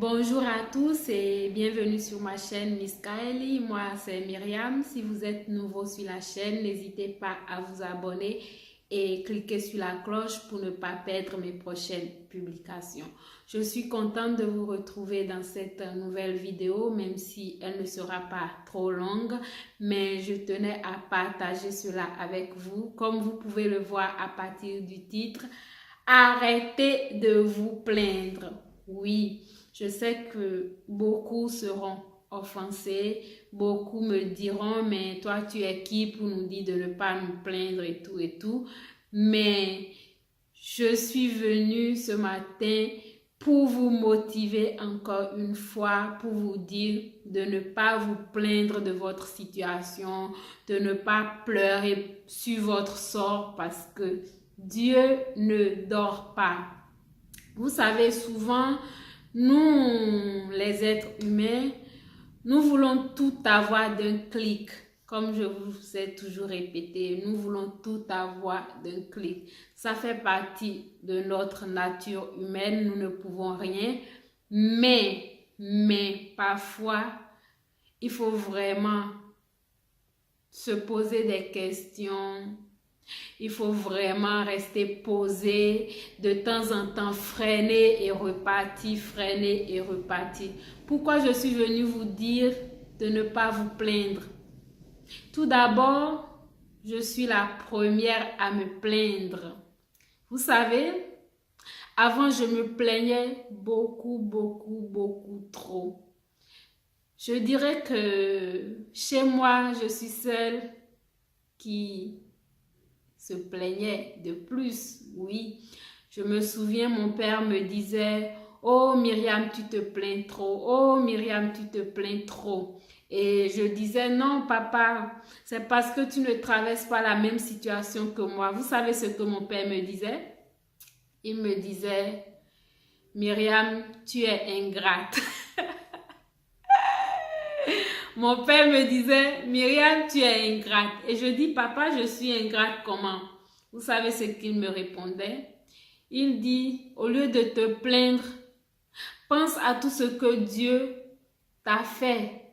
Bonjour à tous et bienvenue sur ma chaîne Miss Kaeli. Moi, c'est Myriam. Si vous êtes nouveau sur la chaîne, n'hésitez pas à vous abonner et cliquer sur la cloche pour ne pas perdre mes prochaines publications. Je suis contente de vous retrouver dans cette nouvelle vidéo, même si elle ne sera pas trop longue, mais je tenais à partager cela avec vous. Comme vous pouvez le voir à partir du titre, arrêtez de vous plaindre. Oui. Je sais que beaucoup seront offensés, beaucoup me diront, mais toi tu es qui pour nous dire de ne pas nous plaindre et tout et tout. Mais je suis venue ce matin pour vous motiver encore une fois, pour vous dire de ne pas vous plaindre de votre situation, de ne pas pleurer sur votre sort parce que Dieu ne dort pas. Vous savez, souvent, nous, les êtres humains, nous voulons tout avoir d'un clic. Comme je vous ai toujours répété, nous voulons tout avoir d'un clic. Ça fait partie de notre nature humaine, nous ne pouvons rien. Mais parfois, il faut vraiment se poser des questions. Il faut vraiment rester posé, de temps en temps freiner et repartir, freiner et repartir. Pourquoi je suis venue vous dire de ne pas vous plaindre? Tout d'abord, je suis la première à me plaindre. Vous savez, avant je me plaignais beaucoup trop. Je dirais que chez moi, je suis celle qui se plaignait de plus, oui. Je me souviens, mon père me disait, « Oh Myriam, tu te plains trop. Oh Myriam, tu te plains trop. » Et je disais, « Non papa, c'est parce que tu ne traverses pas la même situation que moi. » Vous savez ce que mon père me disait? Il me disait, « Myriam, tu es ingrate. » Mon père me disait, Myriam, tu es ingrate. Et je dis, papa, je suis ingrate comment? Vous savez ce qu'il me répondait? Il dit, au lieu de te plaindre, pense à tout ce que Dieu t'a fait.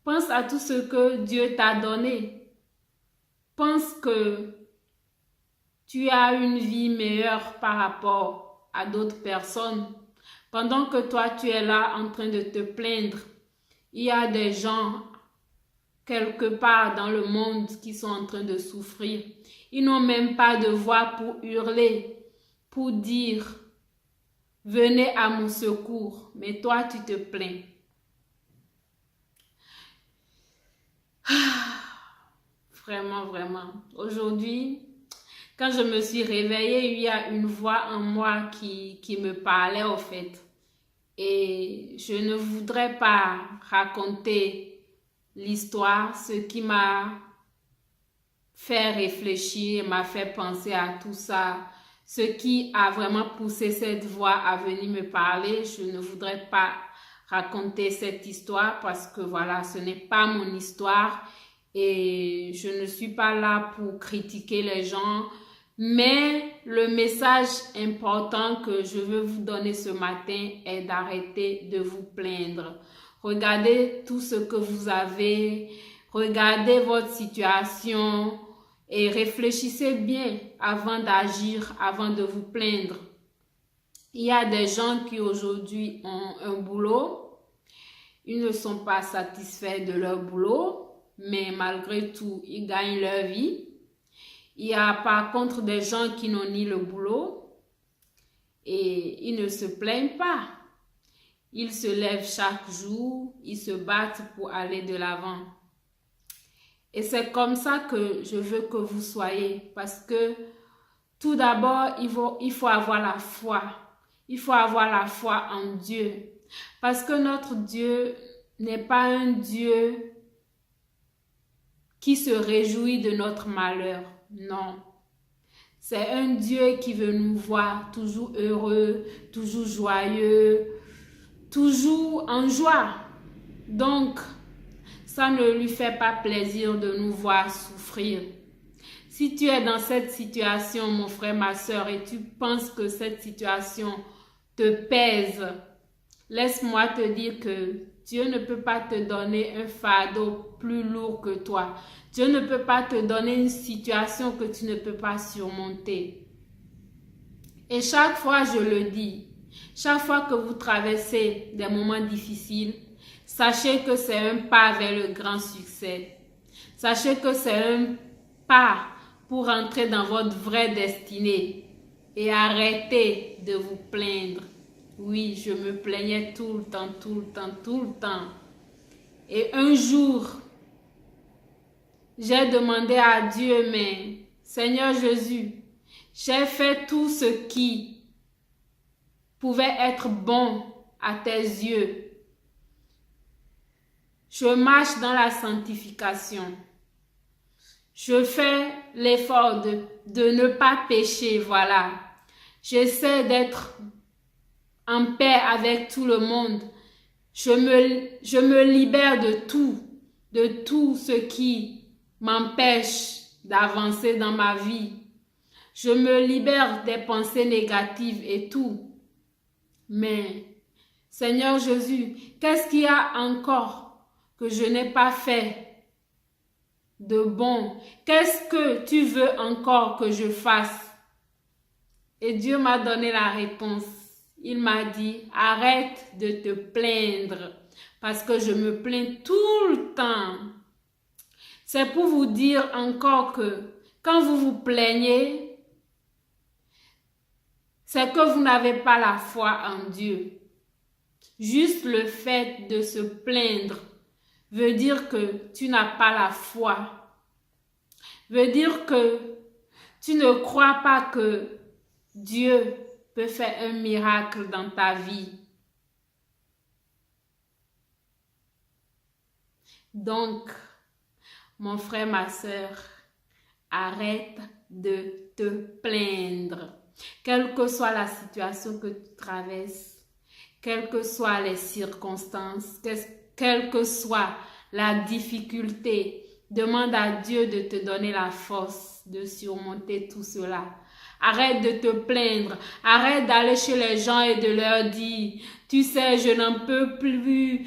Pense à tout ce que Dieu t'a donné. Pense que tu as une vie meilleure par rapport à d'autres personnes. Pendant que toi, tu es là en train de te plaindre, il y a des gens quelque part dans le monde qui sont en train de souffrir. Ils n'ont même pas de voix pour hurler, pour dire « Venez à mon secours ». Mais toi, tu te plains. Vraiment. Aujourd'hui, quand je me suis réveillée, il y a une voix en moi qui me parlait au fait. Et je ne voudrais pas raconter l'histoire, ce qui m'a fait réfléchir, m'a fait penser à tout ça, ce qui a vraiment poussé cette voix à venir me parler. Je ne voudrais pas raconter cette histoire parce que voilà, ce n'est pas mon histoire et je ne suis pas là pour critiquer les gens. Mais le message important que je veux vous donner ce matin est d'arrêter de vous plaindre. Regardez tout ce que vous avez, regardez votre situation et réfléchissez bien avant d'agir, avant de vous plaindre. Il y a des gens qui aujourd'hui ont un boulot, ils ne sont pas satisfaits de leur boulot, mais malgré tout, ils gagnent leur vie. Il y a par contre des gens qui n'ont ni le boulot et ils ne se plaignent pas. Ils se lèvent chaque jour, ils se battent pour aller de l'avant. Et c'est comme ça que je veux que vous soyez parce que tout d'abord, il faut avoir la foi. Il faut avoir la foi en Dieu. Parce que notre Dieu n'est pas un Dieu qui se réjouit de notre malheur. Non. C'est un Dieu qui veut nous voir toujours heureux, toujours joyeux, toujours en joie. Donc, ça ne lui fait pas plaisir de nous voir souffrir. Si tu es dans cette situation, mon frère, ma soeur, et tu penses que cette situation te pèse, laisse-moi te dire que Dieu ne peut pas te donner un fardeau plus lourd que toi. Dieu ne peut pas te donner une situation que tu ne peux pas surmonter. Et chaque fois, je le dis, chaque fois que vous traversez des moments difficiles, sachez que c'est un pas vers le grand succès. Sachez que c'est un pas pour entrer dans votre vraie destinée. Et arrêtez de vous plaindre. Oui, je me plaignais tout le temps. Et un jour, j'ai demandé à Dieu, mais Seigneur Jésus, j'ai fait tout ce qui pouvait être bon à tes yeux. Je marche dans la sanctification. Je fais l'effort de ne pas pécher, voilà. J'essaie d'être en paix avec tout le monde. Je me libère de tout ce qui m'empêche d'avancer dans ma vie. Je me libère des pensées négatives et tout. Mais, Seigneur Jésus, qu'est-ce qu'il y a encore que je n'ai pas fait de bon? Qu'est-ce que tu veux encore que je fasse? Et Dieu m'a donné la réponse. Il m'a dit, arrête de te plaindre parce que je me plains tout le temps. C'est pour vous dire encore que quand vous vous plaignez, c'est que vous n'avez pas la foi en Dieu. Juste le fait de se plaindre veut dire que tu n'as pas la foi. Veut dire que tu ne crois pas que Dieu peut faire un miracle dans ta vie. Donc, mon frère, ma soeur, arrête de te plaindre. Quelle que soit la situation que tu traverses, quelles que soient les circonstances, quelle que soit la difficulté, demande à Dieu de te donner la force de surmonter tout cela. Arrête de te plaindre. Arrête d'aller chez les gens et de leur dire, tu sais, je n'en peux plus,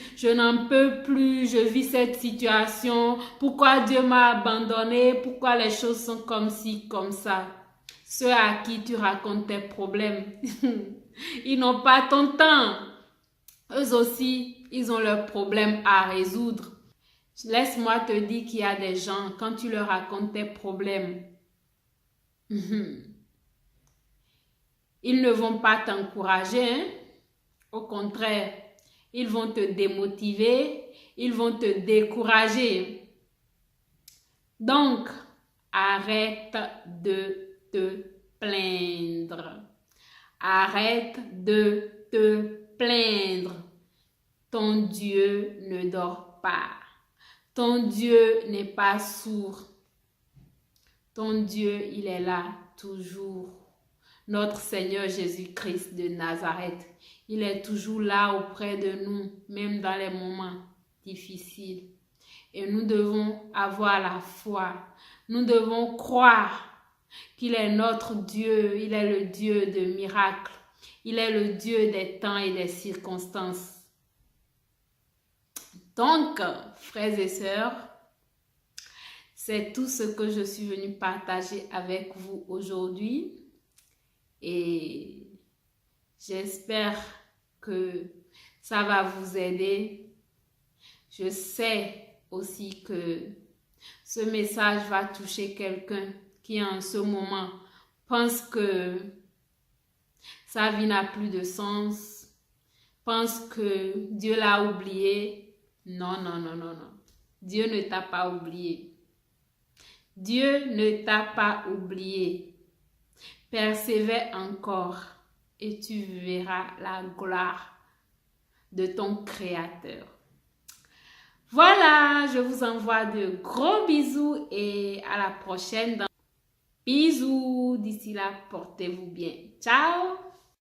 je vis cette situation. Pourquoi Dieu m'a abandonné? Pourquoi les choses sont comme ci, comme ça? Ceux à qui tu racontes tes problèmes, ils n'ont pas ton temps. Eux aussi, ils ont leurs problèmes à résoudre. Laisse-moi te dire qu'il y a des gens, quand tu leur racontes tes problèmes, ils ne vont pas t'encourager, hein? Au contraire, ils vont te démotiver, ils vont te décourager. Donc, arrête de te plaindre. Arrête de te plaindre. Ton Dieu ne dort pas. Ton Dieu n'est pas sourd. Ton Dieu, il est là toujours. Notre Seigneur Jésus-Christ de Nazareth, il est toujours là auprès de nous, même dans les moments difficiles. Et nous devons avoir la foi. Nous devons croire qu'il est notre Dieu. Il est le Dieu de miracles. Il est le Dieu des temps et des circonstances. Donc, frères et sœurs, c'est tout ce que je suis venue partager avec vous aujourd'hui. Et j'espère que ça va vous aider. Je sais aussi que ce message va toucher quelqu'un qui en ce moment pense que sa vie n'a plus de sens, pense que Dieu l'a oublié. Non. Dieu ne t'a pas oublié. Dieu ne t'a pas oublié. Persévère encore et tu verras la gloire de ton Créateur. Voilà, je vous envoie de gros bisous et à la prochaine. Bisous, d'ici là, portez-vous bien. Ciao!